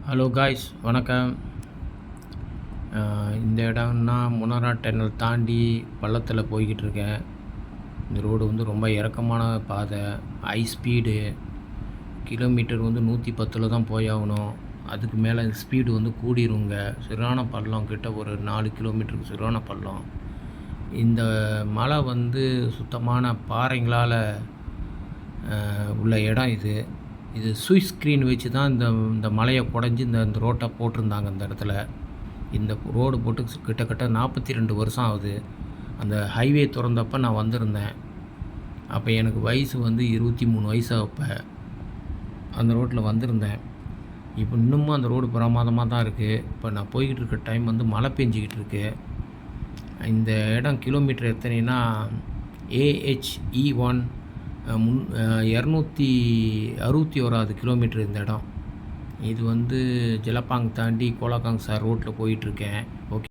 Hello guys வணக்கம். இந்த இடம்னா முனரா டனல் தாண்டி பள்ளத்தில் போய்கிட்டு இருக்கேன். இந்த ரோடு வந்து ரொம்ப இறக்கமான பாதை, ஹை ஸ்பீடு. கிலோமீட்டர் வந்து 110 தான் போயாகணும். அதுக்கு மேலே ஸ்பீடு வந்து கூடிருங்க. சரியான பள்ளம், கிட்ட ஒரு 4 கிலோமீட்டருக்கு சரியான பள்ளம். இந்த மலை வந்து சுத்தமான பாறைங்களால் உள்ள இடம் இது. இது சுவிஸ் ஸ்க்ரீன் வச்சு தான் இந்த மலையை குடஞ்சி இந்த ரோட்டை போட்டிருந்தாங்க. இந்த இடத்துல இந்த ரோடு போட்டு கிட்டத்தட்ட 42 வருஷம் ஆகுது. அந்த ஹைவே திறந்தப்போ நான் வந்திருந்தேன். அப்போ எனக்கு வயசு வந்து 23 வயசு. அப்போ அந்த ரோட்டில் வந்திருந்தேன். இப்போ இன்னமும் அந்த ரோடு பிரமாதமாக தான் இருக்குது. இப்போ நான் போய்கிட்டு இருக்க டைம் வந்து மழை பெஞ்சிக்கிட்டு இருக்கு. இந்த இடம் கிலோமீட்டர் எத்தனைன்னா AHE1 261 கிலோமீட்டர் இந்த இடம். இது வந்து ஜலப்பாங் தாண்டி கோலாகாங் சார் ரோட்டில் போயிட்டுருக்கேன். ஓகே.